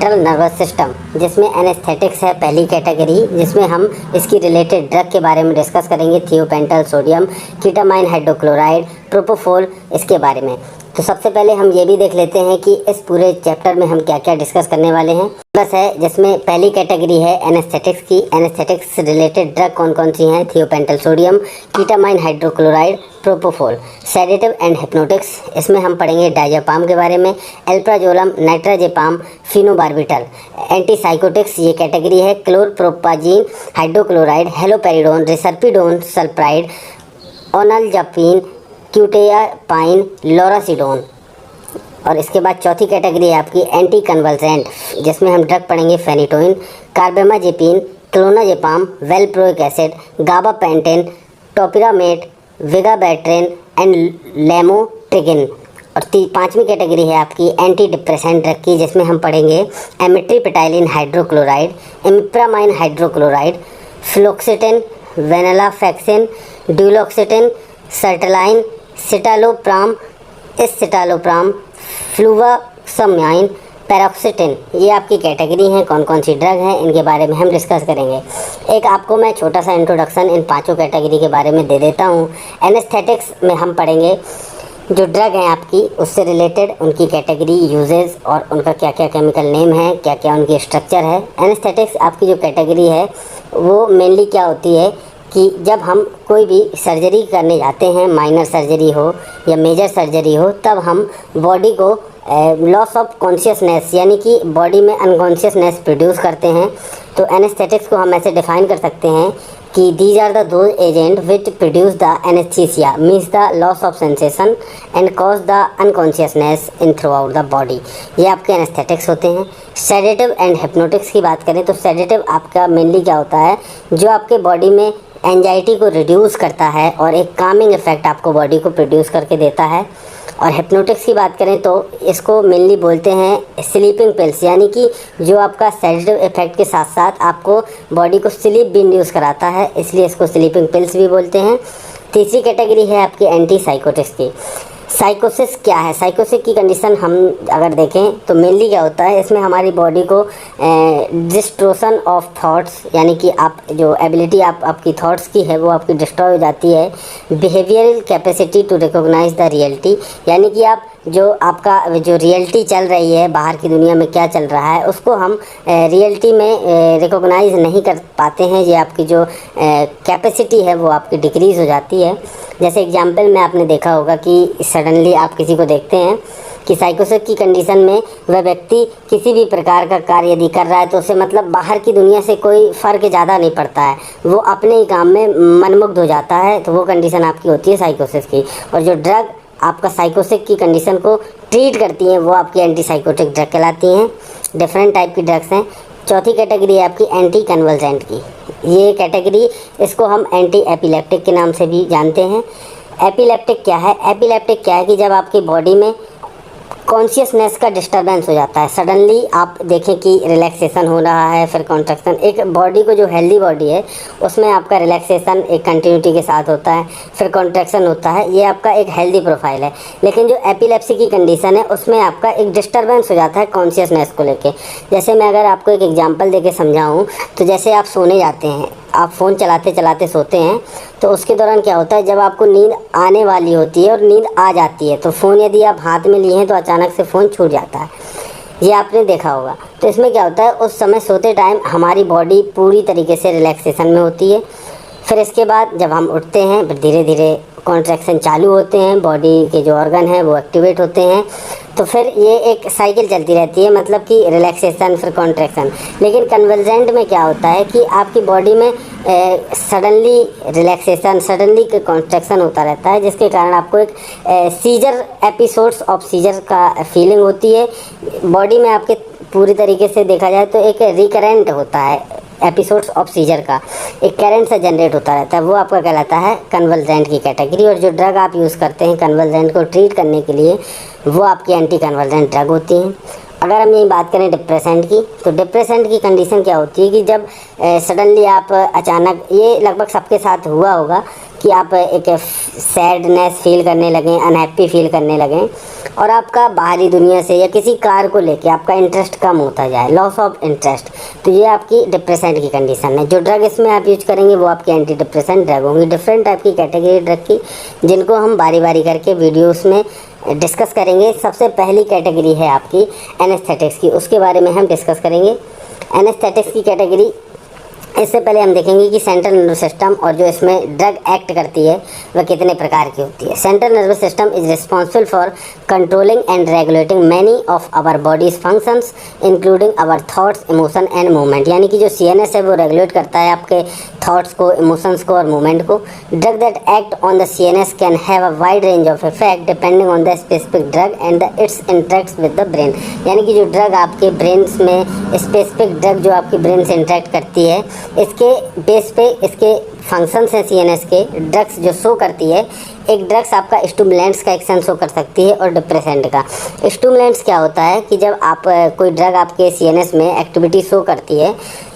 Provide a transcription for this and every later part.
Central nervous system, जिसमें anaesthetics है पहली कैटेगरी, जिसमें हम इसकी रिलेटेड ड्रग के बारे में डिस्कस करेंगे, thiopental sodium, ketamine hydrochloride, propofol, इसके बारे में। तो सबसे पहले हम ये भी देख लेते हैं कि इस पूरे चैप्टर में हम क्या क्या डिस्कस करने वाले हैं। बस है जिसमें पहली कैटेगरी है एनेस्थेटिक्स की। एनेस्थेटिक्स रिलेटेड ड्रग कौन कौन सी हैं? Thiopental sodium, ketamine hydrochloride, propofol. Sedative and hypnotics, इसमें हम पढ़ेंगे डायज़ेपाम के बारे में, एल्प्राजोलम, नाइट्राजेपाम, फिनोबार्बिटल। एंटीसाइकोटिक्स ये कैटेगरी है, क्लोरप्रोपाजीन हाइड्रोक्लोराइड, हेलोपेरिडोन, रिसर्पिडोन सल्प्राइड, ओनालजापिन, क्यूटेयापाइन, लोरासिडोन। और इसके बाद चौथी कैटेगरी है आपकी एंटी कन्वल्सेंट, जिसमें हम ड्रग पढ़ेंगे phenytoin, carbamazepine, clonazepam, valproic acid, gabapentin, topiramate, vigabatrin and lamotrigine. और पांचवी कैटेगरी है आपकी एंटी डिप्रेसेंट ड्रग की, जिसमें हम पढ़ेंगे amitriptyline hydrochloride, imipramine hydrochloride, fluoxetine, venlafaxine, duloxetine, sertraline, citalopram, escitalopram, fluvoxamine, paroxetine. ये आपकी कैटेगरी हैं। कौन कौन सी ड्रग हैं इनके बारे में हम डिस्कस करेंगे। एक आपको मैं छोटा सा इंट्रोडक्शन इन पांचों कैटेगरी के बारे में दे देता हूँ। एनेस्थेटिक्स में हम पढ़ेंगे जो ड्रग हैं आपकी उससे रिलेटेड, उनकी कैटेगरी, यूजेस और उनका क्या क्या केमिकल नेम है, क्या क्या उनकी स्ट्रक्चर है। एनेस्थेटिक्स आपकी जो कैटेगरी है वो मेनली क्या होती है कि जब हम कोई भी सर्जरी करने जाते हैं, माइनर सर्जरी हो या मेजर सर्जरी हो, तब हम बॉडी को लॉस ऑफ कॉन्शियसनेस यानी कि बॉडी में अनकॉन्शियसनेस प्रोड्यूस करते हैं। तो एनेस्थेटिक्स को हम ऐसे डिफाइन कर सकते हैं कि these are the those agent which produce the anaesthesia, means the loss of sensation and cause the unconsciousness in throughout the body. ये आपके एनेस्थेटिक्स होते हैं। सेडेटिव एंड हिप्नोटिक्स की बात करें तो सेडेटिव आपका मेनली क्या होता है, जो आपके बॉडी में एंजाइटी को रिड्यूस करता है और एक कामिंग इफेक्ट आपको बॉडी को प्रोड्यूस करके देता है। और हिप्नोटिक्स की बात करें तो इसको मेनली बोलते हैं स्लीपिंग पिल्स, यानी कि जो आपका सेडेटिव इफेक्ट के साथ साथ आपको बॉडी को स्लीप भी इंड्यूस कराता है, इसलिए इसको स्लीपिंग पिल्स भी बोलते हैं। तीसरी कैटेगरी है आपकी एंटी साइकोटिक्स की। साइकोसिस क्या है? साइकोसिस की कंडीशन हम अगर देखें तो मेनली क्या होता है, इसमें हमारी बॉडी को डिस्ट्रोशन ऑफ थॉट्स, यानी कि आप जो एबिलिटी आपकी थॉट्स की है वो आपकी डिस्ट्रॉय हो जाती है। Behavioural capacity to recognise the reality, यानी कि आप जो आपका जो रियलिटी चल रही है, बाहर की दुनिया में क्या चल रहा है, उसको हम रियलिटी में रिकॉग्नाइज नहीं कर पाते हैं। ये आपकी जो कैपेसिटी है वो आपकी डिक्रीज़ हो जाती है। जैसे एग्जांपल में आपने देखा होगा कि सडनली आप किसी को देखते हैं कि साइकोसिस की कंडीशन में वह व्यक्ति किसी भी प्रकार का कार्य यदि कर रहा है तो उसे मतलब बाहर की दुनिया से कोई फ़र्क ज़्यादा नहीं पड़ता है, वो अपने ही काम में मनमुग्ध हो जाता है। तो वो कंडीशन आपकी होती है साइकोसिस की। और जो ड्रग आपका साइकोसिस की कंडीशन को ट्रीट करती हैं वो आपकी एंटीसाइकोटिक ड्रग कहलाती हैं। डिफरेंट टाइप की ड्रग्स हैं। चौथी कैटेगरी है आपकी एंटी कन्वल्सेंट की। ये कैटेगरी, इसको हम एंटी एपिलेप्टिक के नाम से भी जानते हैं। एपिलेप्टिक क्या है? एपिलेप्टिक क्या है कि जब आपकी बॉडी में कॉन्शियसनेस का डिस्टर्बेंस हो जाता है, सडनली आप देखें कि रिलैक्सेशन हो रहा है, फिर कॉन्ट्रैक्शन। एक बॉडी को जो हेल्दी बॉडी है उसमें आपका रिलैक्सेशन एक कंटिन्यूटी के साथ होता है, फिर कॉन्ट्रैक्शन होता है, ये आपका एक हेल्दी प्रोफाइल है। लेकिन जो एपिलेप्सी की कंडीशन है उसमें आपका एक डिस्टर्बेंस हो जाता है कॉन्शियसनेस को लेके। जैसे मैं अगर आपको एक एग्जांपल देके समझाऊँ तो जैसे आप सोने जाते हैं, आप फ़ोन चलाते चलाते सोते हैं, तो उसके दौरान क्या होता है, जब आपको नींद आने वाली होती है और नींद आ जाती है तो फ़ोन यदि आप हाथ में लिए हैं तो अचानक से फ़ोन छूट जाता है। ये आपने देखा होगा। तो इसमें क्या होता है, उस समय सोते टाइम हमारी बॉडी पूरी तरीके से रिलैक्सेशन में होती है। फिर इसके बाद जब हम उठते हैं फिर धीरे धीरे कॉन्ट्रैक्शन चालू होते हैं, बॉडी के जो ऑर्गन हैं वो एक्टिवेट होते हैं। तो फिर ये एक साइकिल चलती रहती है, मतलब कि रिलैक्सेशन फिर कॉन्ट्रैक्शन। लेकिन कन्वल्जेंट में क्या होता है कि आपकी बॉडी में सडनली रिलैक्सेशन, सडनली कॉन्ट्रैक्शन होता रहता है, जिसके कारण आपको एक सीजर, एपिसोड्स ऑफ सीजर का फीलिंग होती है। बॉडी में आपके पूरी तरीके से देखा जाए तो एक रिकरेंट होता है एपिसोड्स ऑफ सीजर का, एक करंट से जनरेट होता रहता है, वो आपका कहलाता है कन्वल्जेंट की कैटेगरी। और जो ड्रग आप यूज़ करते हैं कन्वल्जेंट को ट्रीट करने के लिए वो आपकी एंटी कन्वल्जेंट ड्रग होती हैं। अगर हम यही बात करें डिप्रेसेंट की, तो डिप्रेसेंट की कंडीशन क्या होती है कि जब सडनली आप अचानक, ये लगभग सबके साथ हुआ होगा कि आप एक सैडनेस फील करने लगें, अनहैप्पी फील करने लगें, और आपका बाहरी दुनिया से या किसी कार्य को लेके आपका इंटरेस्ट कम होता जाए, लॉस ऑफ इंटरेस्ट, तो ये आपकी डिप्रेशन की कंडीशन है। जो ड्रग इसमें आप यूज करेंगे वो आपकी एंटी डिप्रेशन ड्रग होंगी। डिफरेंट टाइप की कैटेगरी ड्रग की, जिनको हम बारी बारी करके वीडियोस में डिस्कस करेंगे। सबसे पहली कैटेगरी है आपकी एनेस्थेटिक्स की, उसके बारे में हम डिस्कस करेंगे। एनेस्थेटिक्स की कैटेगरी, इससे पहले हम देखेंगे कि सेंट्रल नर्वस सिस्टम और जो इसमें ड्रग एक्ट करती है वह कितने प्रकार की होती है। Central nervous system is responsible for controlling and regulating many of our body's functions including our thoughts, emotion and movement. यानी कि जो सीएनएस है वो रेगुलेट करता है आपके थॉट्स को, इमोशंस को और मूवमेंट को। Drug that act on the CNS can have a wide range of effect depending on the specific drug and it's interacts with the brain. यानी कि जो ड्रग आपके ब्रेन में, स्पेसिफिक ड्रग जो आपकी ब्रेन से इंटरेक्ट करती है, इसके बेस पे इसके फंक्शंस हैं सीएनएस के। ड्रग्स जो शो करती है, एक ड्रग्स आपका स्टिमुलेंट्स का एक्शन शो कर सकती है और डिप्रेसेंट का। स्टिमुलेंट्स क्या होता है कि जब आप कोई ड्रग आपके सीएनएस में एक्टिविटी शो करती है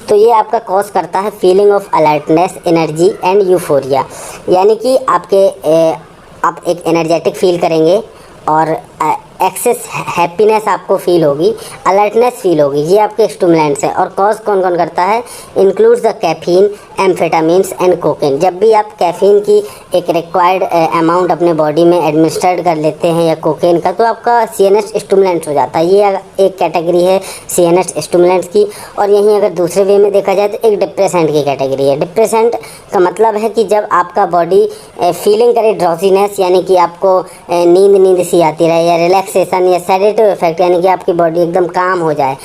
तो ये आपका कॉज करता है feeling of alertness, energy and euphoria. यानी कि आप एक एनर्जेटिक फील करेंगे और एक्सेस हैप्पीनेस आपको फील होगी, अलर्टनेस फील होगी। ये आपके स्टिमुलेंट्स हैं। और कॉज कौन कौन करता है? Includes the caffeine, amphetamines and cocaine. जब भी आप कैफीन की एक रिक्वायर्ड अमाउंट अपने बॉडी में एडमिनिस्ट्रेट कर लेते हैं या कोकेन का, तो आपका सीएनएस स्टिमुलेंट्स हो जाता है। ये एक कैटेगरी है सीएनएस स्टिमुलेंट्स की। और यहीं अगर दूसरे वे में देखा जाए तो एक डिप्रेसेंट की कैटेगरी है। डिप्रेसेंट का मतलब है कि जब आपका बॉडी फीलिंग करे ड्रॉजीनेस, यानी कि आपको नींद सी आती रहे, या रिलैक्सेशन या सेडेटिव इफेक्ट, यानी कि आपकी बॉडी एकदम काम हो जाए,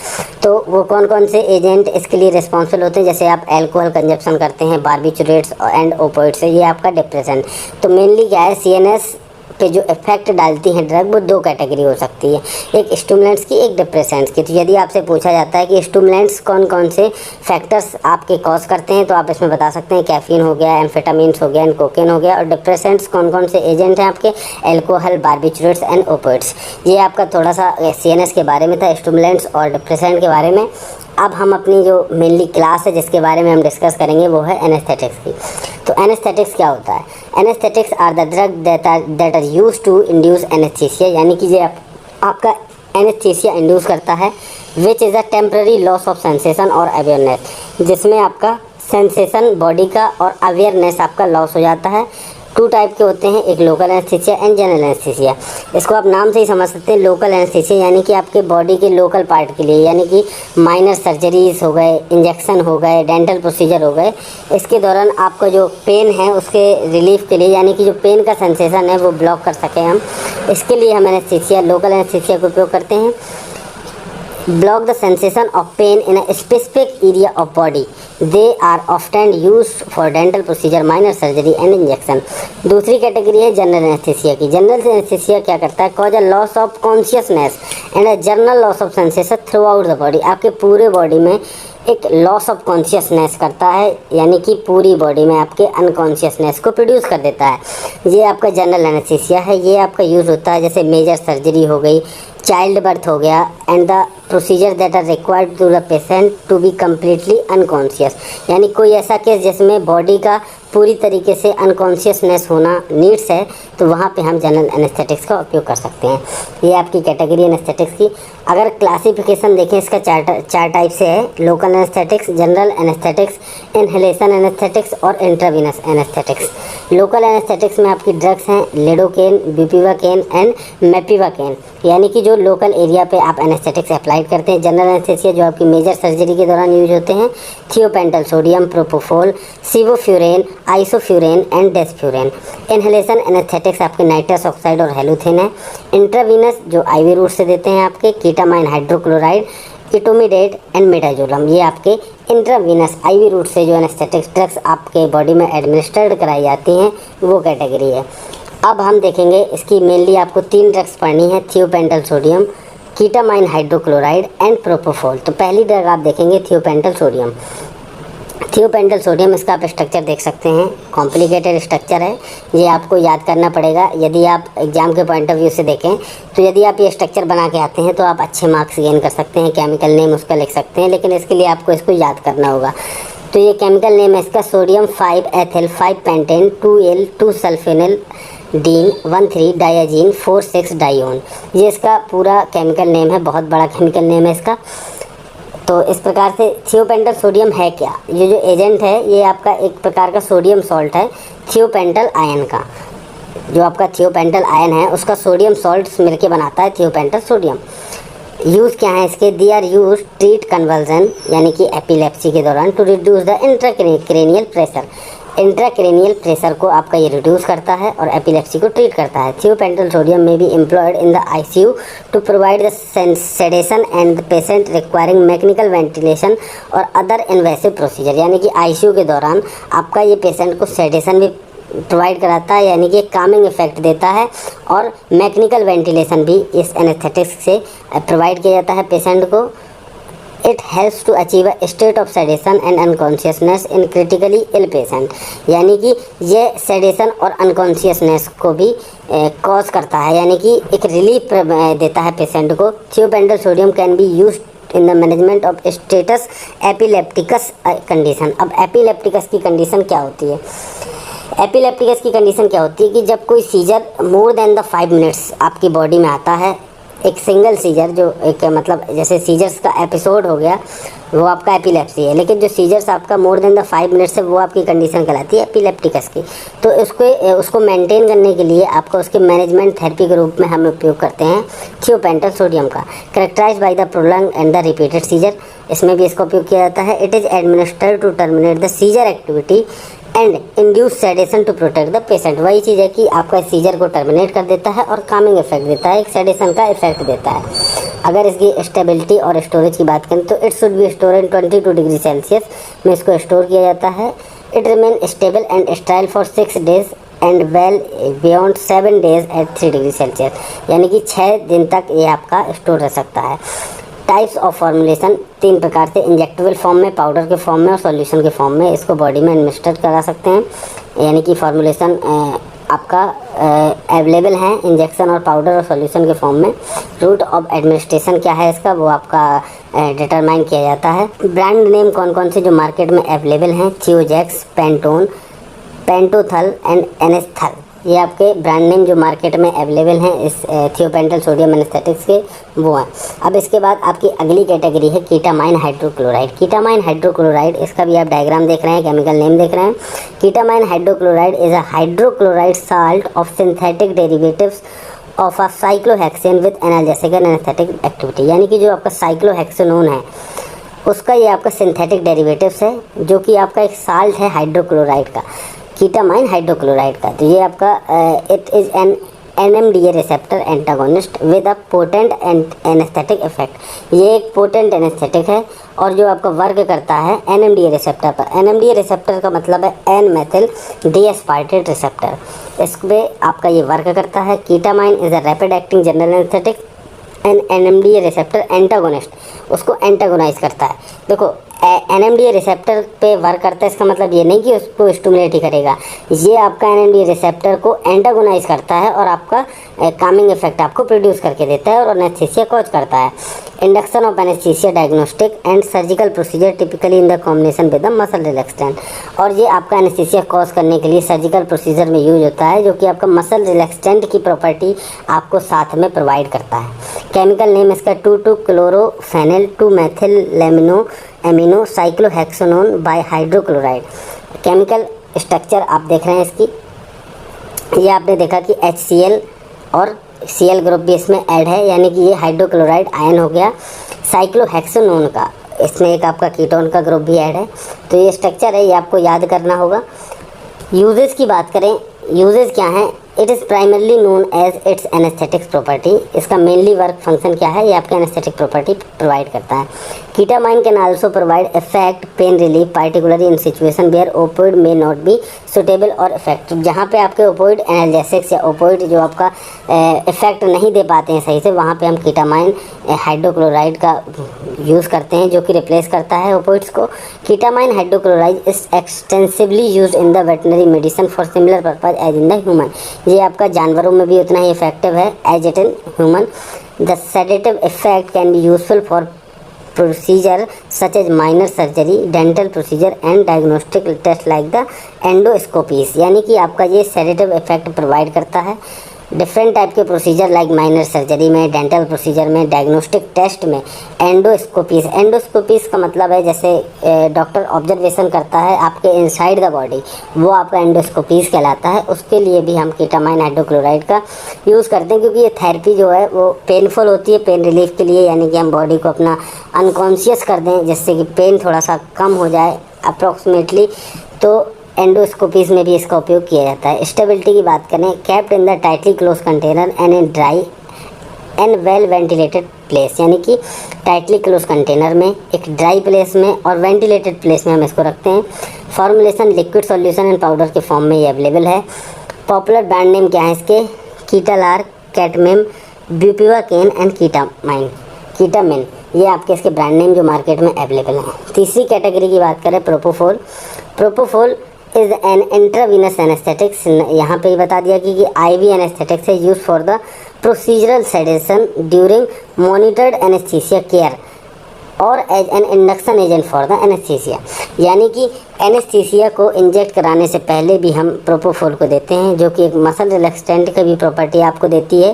तो वो कौन कौन से एजेंट इसके लिए रिस्पॉन्सिबल होते हैं? जैसे आप अल्कोहल कंजप्शन करते हैं, बार्बिचुरेट्स एंड ओपिएट्स, ये आपका डिप्रेशन। तो मेनली क्या है, सीएनएस पे जो इफेक्ट डालती हैं ड्रग, वो दो कैटेगरी हो सकती है, एक स्टिमुलेंट्स की, एक डिप्रेसेंट्स की। तो यदि आपसे पूछा जाता है कि स्टिमुलेंट्स कौन कौन से फैक्टर्स आपके कॉज करते हैं, तो आप इसमें बता सकते हैं कैफीन हो गया, एम्फेटामिन्स हो गया एंड कोकेन हो गया। और डिप्रेसेंट्स कौन कौन से एजेंट हैं आपके? Alcohol, barbiturates and opiates. ये आपका थोड़ा सा सीएनएस के बारे में था, स्टिमुलेंट्स और डिप्रेसेंट के बारे में। अब हम अपनी जो मेनली क्लास है जिसके बारे में हम डिस्कस करेंगे वो है एनेस्थेटिक्स की। तो एनेस्थेटिक्स क्या होता है? Anaesthetics are the drug that are used to induce anaesthesia. यानी कि ये आपका एनेस्थीसिया इंड्यूस करता है, which is a temporary loss of sensation और अवेयरनेस, जिसमें आपका सेंसेशन बॉडी का और अवेयरनेस आपका लॉस हो जाता है। टू टाइप के होते हैं, एक local anaesthesia and general anaesthesia. इसको आप नाम से ही समझ सकते हैं। लोकल एनेस्थीसिया यानी कि आपके बॉडी के लोकल पार्ट के लिए, यानी कि माइनर सर्जरीज हो गए, इंजेक्शन हो गए, डेंटल प्रोसीजर हो गए, इसके दौरान आपका जो पेन है उसके रिलीफ के लिए, यानी कि जो पेन का सेंसेशन है वो ब्लॉक कर सकें हम, इसके लिए हम एनेस्थीसिया, लोकल एनेस्थीसिया का उपयोग करते हैं। block the sensation of pain in a specific area of body. They are often used for dental procedure, minor surgery and injection. दूसरी कैटेगरी है जनरल एनेस्थीसिया की। जनरल एनेस्थीसिया क्या करता है? Cause a loss of consciousness and a general loss of sensation through out the body. आपके पूरे body में एक लॉस ऑफ कॉन्शियसनेस करता है, यानी कि पूरी बॉडी में आपके अनकॉन्शियसनेस को प्रोड्यूस कर देता है। ये आपका जनरल एनेस्थीसिया है। ये आपका यूज़ होता है जैसे मेजर सर्जरी हो गई, चाइल्ड बर्थ हो गया, and the procedure that are required to the patient to be completely unconscious. यानी कोई ऐसा केस जिसमें बॉडी का पूरी तरीके से अनकॉन्शियसनेस होना नीड्स है, तो वहाँ पे हम जनरल एनेस्थेटिक्स का उपयोग कर सकते हैं। ये आपकी कैटेगरी एनेस्थेटिक्स की। अगर क्लासिफिकेशन देखें इसका चार टाइप से है: local anaesthetics, general anaesthetics, inhalation anaesthetics और इंट्रावीनस एनेस्थेटिक्स। लोकल एनेस्थेटिक्स में आपकी ड्रग्स हैं लिडोकेन, ब्यूपिवाकेन एंड मेपिवाकेन, यानी कि जो लोकल एरिया पे आप एनेस्थेटिक्स अप्लाई करते हैं। जनरल एनेस्थेसिया जो आपकी मेजर सर्जरी के दौरान यूज होते हैं: thiopental sodium, propofol, sevoflurane, isoflurane and desflurane. Inhalation anaesthetics आपके नाइट्रस ऑक्साइड और हेलुथिन है। इंट्रावीनस जो आईवी रूट से देते हैं आपके कीटामाइन हाइड्रोक्लोराइड, इटोमिडेट एंड मिडाजोलम। ये आपके इंट्रावीनस आईवी रूट से जो एनेस्थेटिक्स ड्रग्स आपके बॉडी में एडमिनिस्ट्रेड कराई जाती हैं वो कैटेगरी है। अब हम देखेंगे इसकी मेनली आपको 3 ड्रग्स पढ़नी है: thiopental sodium, ketamine hydrochloride and propofol. तो पहली ड्रग आप देखेंगे थियोपेंटल सोडियम। थियोपेंटल सोडियम, इसका आप स्ट्रक्चर देख सकते हैं, कॉम्प्लिकेटेड स्ट्रक्चर है, ये आपको याद करना पड़ेगा। यदि आप एग्जाम के पॉइंट ऑफ व्यू से देखें तो यदि आप ये स्ट्रक्चर बना के आते हैं तो आप अच्छे मार्क्स गेन कर सकते हैं। केमिकल नेम उसका लिख सकते हैं, लेकिन इसके लिए आपको इसको याद करना होगा। तो ये केमिकल नेम है इसका sodium 5 ethyl 5 pentane 2L 2 sulfanyl dene 13 diazine 4,6 dione. ये इसका पूरा केमिकल नेम है, बहुत बड़ा केमिकल नेम है इसका। तो इस प्रकार से थियोपेंटल सोडियम है क्या? ये जो एजेंट है ये आपका एक प्रकार का सोडियम सॉल्ट है थियोपेंटल आयन का। जो आपका थियोपेंटल आयन है उसका सोडियम सॉल्ट मिलके बनाता है थियोपेंटल सोडियम। यूज़ क्या है इसके? They are use treat convulsion यानी कि एपिलेप्सी के दौरान to reduce the intracranial pressure. Intracranial pressure को आपका ये रिड्यूस करता है और एपिलेप्सी को ट्रीट करता है। Thiopental sodium may be employed in the ICU to provide the sedation and the patient requiring mechanical ventilation और अदर इन्वेसिव प्रोसीजर। यानी कि ICU के दौरान आपका ये पेशेंट को सेडेशन भी प्रोवाइड कराता है, यानी कि कामिंग इफेक्ट देता है, और मैकेनिकल वेंटिलेशन भी इस एनेस्थेटिक्स से प्रोवाइड किया जाता है पेशेंट को। It helps to achieve a state of sedation and unconsciousness in critically ill patient. यानी कि ये सेडेशन और अनकॉन्शियसनेस को भी कॉज करता है, यानी कि एक रिलीफ देता है पेशेंट को। Thiopental sodium can be use in the management of status epilepticus condition. अब एपिलेप्टिकस की कंडीशन क्या होती है? एपिलेप्टिकस की कंडीशन क्या होती है कि जब कोई seizure more than the 5 minutes आपकी बॉडी में आता है, एक सिंगल सीजर, जो एक मतलब जैसे सीजर्स का एपिसोड हो गया वो आपका एपिलेप्सी है, लेकिन जो सीजर्स आपका मोर देन द 5 मिनट्स है वो आपकी कंडीशन कहलाती है एपिलेप्टिकस की। तो उसको मेंटेन करने के लिए आपका उसके मैनेजमेंट थेरेपी के रूप में हम उपयोग करते हैं थियोपेंटल सोडियम का। Characterised by the prolonged and the repeated seizure, इसमें भी इसका उपयोग किया जाता है। It is administered to terminate the seizure activity and induce sedation to protect the patient. वही चीज़ है कि आपका सीजर को टर्मिनेट कर देता है और कामिंग इफेक्ट देता है, एक सेडेशन का इफेक्ट देता है। अगर इसकी स्टेबिलिटी और स्टोरेज की बात करें तो it should B store in 22 degree Celsius में इसको स्टोर किया जाता है। It remain stable and style for 6 days and well beyond 7 days at 3 degree Celsius, यानी कि 6 दिन तक ये आपका स्टोर रह सकता है। टाइप्स ऑफ फॉर्मुलेशन 3 प्रकार से, इंजेक्टेबल फॉर्म में, पाउडर के फॉर्म में और सॉल्यूशन के फॉर्म में इसको बॉडी में एडमिनिस्टर करा सकते हैं। यानी कि फॉर्मुलेशन आपका अवेलेबल है इंजेक्शन और पाउडर और सॉल्यूशन के फॉर्म में। रूट ऑफ एडमिनिस्ट्रेशन क्या है इसका, वो आपका डिटरमाइन किया जाता है। ब्रांड नेम कौन कौन से जो मार्केट में अवेलेबल हैं? थियोजैक्स, पेंटोन, पेंटोथल एंड एनेस्थल, ये आपके ब्रांड नेम जो मार्केट में अवेलेबल हैं इस थियोपेंटल सोडियम एनेस्थेटिक्स के, वो हैं। अब इसके बाद आपकी अगली कैटेगरी है कीटामाइन हाइड्रोक्लोराइड। कीटामाइन हाइड्रोक्लोराइड, इसका भी आप डायग्राम देख रहे हैं, केमिकल नेम देख रहे हैं। Ketamine hydrochloride is a hydrochloride salt of synthetic derivatives of a cyclohexane with analgesic and anaesthetic activity. यानी कि जो आपका साइक्लोहेक्सेनोन है उसका ये आपका सिंथेटिक डेरिवेटिव्स है, जो कि आपका एक साल्ट है हाइड्रोक्लोराइड का, कीटामाइन हाइड्रोक्लोराइड का। तो ये आपका it is an NMDA receptor antagonist with a potent anaesthetic effect. ये एक पोटेंट एनेस्थेटिक है और जो आपका वर्क करता है NMDA रिसेप्टर पर। NMDA रिसेप्टर का मतलब है एन मेथिल डीएस्पार्टेट रिसेप्टर, इस पर आपका ये वर्क करता है। Ketamine is a rapid acting general anaesthetic and NMDA receptor antagonist उसको एंटागोनाइज करता है। देखो NMDA रिसेप्टर पे वर्क करता है, इसका मतलब ये नहीं कि उसको स्टिमुलेट ही करेगा, ये आपका NMDA रिसेप्टर को एंटागोनाइज करता है और आपका कामिंग इफेक्ट आपको प्रोड्यूस करके देता है और एनेस्थीसिया कॉज करता है। Induction of anaesthesia diagnostic and surgical procedure typically in the combination with the muscle relaxant. और ये आपका एनेस्थीसिया कॉज करने के लिए सर्जिकल प्रोसीजर में यूज होता है, जो कि आपका मसल रिलैक्सेंट की प्रॉपर्टी आपको साथ में प्रोवाइड करता है। केमिकल नेम इसका 2,2-क्लोरोफेनिल 2-मेथिल amino cyclohexanone by hydrochloride. Chemical structure आप देख रहे हैं इसकी, ये आपने देखा कि HCl और Cl ग्रुप भी इसमें ऐड है, यानी कि ये हाइड्रोक्लोराइड आयन हो गया। साइक्लोहेक्सेनोन का इसमें एक आपका कीटोन का ग्रुप भी ऐड है। तो ये स्ट्रक्चर है, ये आपको याद करना होगा। यूजेस की बात करें, यूजेस क्या हैं? It is primarily known as its anaesthetics property. इसका मेनली वर्क फंक्शन क्या है? ये आपका एनेस्थेटिक प्रॉपर्टी प्रोवाइड करता है। Ketamine can also provide effect pain relief particularly in situation where opioid may not be suitable और इफेक्टिव। जहाँ पे आपके ओपोइड एनाल्जेसिक्स या ओपोइड जो आपका इफेक्ट नहीं दे पाते हैं सही से, वहाँ पे हम कीटामाइन हाइड्रोक्लोराइड का यूज़ करते हैं, जो कि रिप्लेस करता है ओपोइड्स को। Ketamine hydrochloride is extensively use in the veterinary medicine for similar purpose as in the human. ये आपका जानवरों में भी उतना ही इफेक्टिव है as it in human. The sedative effect can be useful for procedure such as minor surgery, dental procedure and diagnostic test like the endoscopies। यानी कि आपका ये सेडेटिव इफेक्ट प्रोवाइड करता है डिफरेंट टाइप के प्रोसीजर लाइक माइनर सर्जरी में, dental procedure में, diagnostic test में, एंडोस्कोपीज। एंडोस्कोपीज का मतलब है जैसे डॉक्टर ऑब्जर्वेशन करता है आपके इनसाइड द बॉडी, वो आपका एंडोस्कोपीज कहलाता है। उसके लिए भी हम कीटामाइन हाइड्रोक्लोराइड का यूज़ करते हैं, क्योंकि ये थेरेपी जो है वो पेनफुल होती है पेन रिलीफ के लिए, यानी कि हम बॉडी को अपना अनकॉन्शियस कर दें जिससे कि पेन थोड़ा सा कम हो जाए अप्रॉक्सीमेटली। तो एंडोस्कोपीज में भी इसका उपयोग किया जाता है। स्टेबिलिटी की बात करें, kept in the tightly close container and in dry and well ventilated place. यानी कि टाइटली क्लोज कंटेनर में, एक ड्राई प्लेस में और वेंटिलेटेड प्लेस में हम इसको रखते हैं। Formulation liquid solution and powder के फॉर्म में ये अवेलेबल है। पॉपुलर ब्रांड नेम क्या है इसके? कीटालार, कैटमेम, ब्यूपिवाकेन एंड कीटामिन, ये आपके इसके ब्रांड नेम जो मार्केट में अवेलेबल हैं। तीसरी कैटेगरी की बात करें, propofol. Propofol is an intravenous anaesthetics. यहाँ पे ही बता दिया कि आईवी एनेस्थेटिक्स है, use for the procedural sedation during monitored anaesthesia care और as an induction agent for the anaesthesia. यानी कि एनेस्थीसिया को इंजेक्ट कराने से पहले भी हम प्रोपोफोल को देते हैं, जो कि एक मसल रिलैक्सेंट की भी प्रॉपर्टी आपको देती है।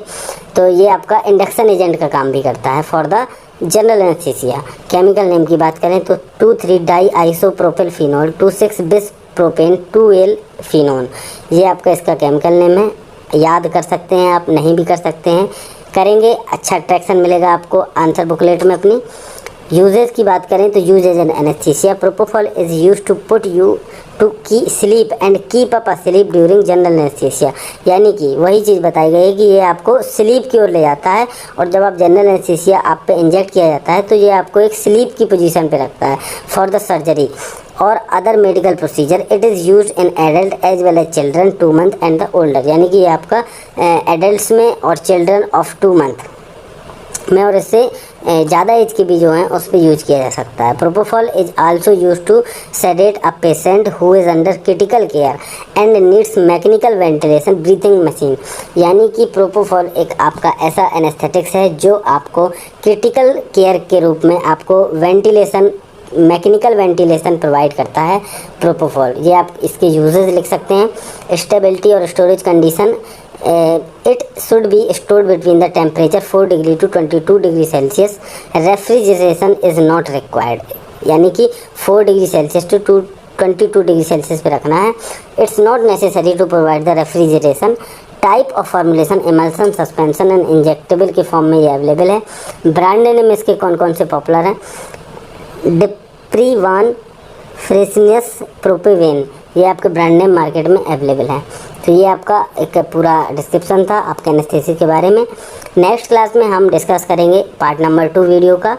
तो ये आपका इंडक्शन एजेंट का काम भी करता है for the general anaesthesia. Chemical name की बात करें तो 2,3-डाई आइसोप्रोपिल फिनोल, 2,6-बिस प्रोपेन, 2L फिनोन, ये आपका इसका केमिकल नेम है। याद कर सकते हैं आप, नहीं भी कर सकते हैं, करेंगे अच्छा अट्रैक्शन मिलेगा आपको आंसर बुकलेट में अपनी। यूजेस की बात करें तो use as an anaesthesia, propofol is use to put you to की sleep and keep up sleep during general anaesthesia. यानी कि वही चीज़ बताई गई है कि ये आपको स्लीप की ओर ले जाता है, और जब आप जनरल एनेस्थीसिया आप पे इंजेक्ट किया जाता है तो ये आपको एक स्लीप की पोजीशन पे रखता है फॉर द सर्जरी और other medical procedure. It is use in adult as well as children 2 month and the older. यानी कि ये आपका एडल्ट में और चिल्ड्रन ऑफ 2 मंथ में और इससे ज़्यादा एज के भी जो हैं उस पर यूज किया जा सकता है। Propofol is also use to sedate a patient who is under critical care and needs mechanical ventilation breathing machine. यानी कि प्रोपोफॉल एक आपका ऐसा एनेस्थेटिक्स है जो आपको क्रिटिकल केयर के रूप में आपको वेंटिलेशन, मैकेनिकल वेंटिलेशन प्रोवाइड करता है प्रोपोफॉल। ये आप इसके यूजेस लिख सकते हैं। स्टेबिलिटी और storage condition, it should be stored between the temperature 4 degree to 22 degree Celsius. Refrigeration is not required. यानी कि 4 degree Celsius to 22 degree Celsius पे रखना है। It's not necessary to provide the refrigeration. Type of formulation emulsion, suspension and injectable के form में ये available है। Brand name इसके कौन कौन से पॉपुलर हैं? डिप्रीवान, फ्रेसनियस, प्रोपेवेन, ये आपके ब्रांड नेम मार्केट में अवेलेबल है। तो ये आपका एक पूरा डिस्क्रिप्शन था आपके एनेस्थीसिया के बारे में। नेक्स्ट क्लास में हम डिस्कस करेंगे पार्ट नंबर 2 वीडियो का।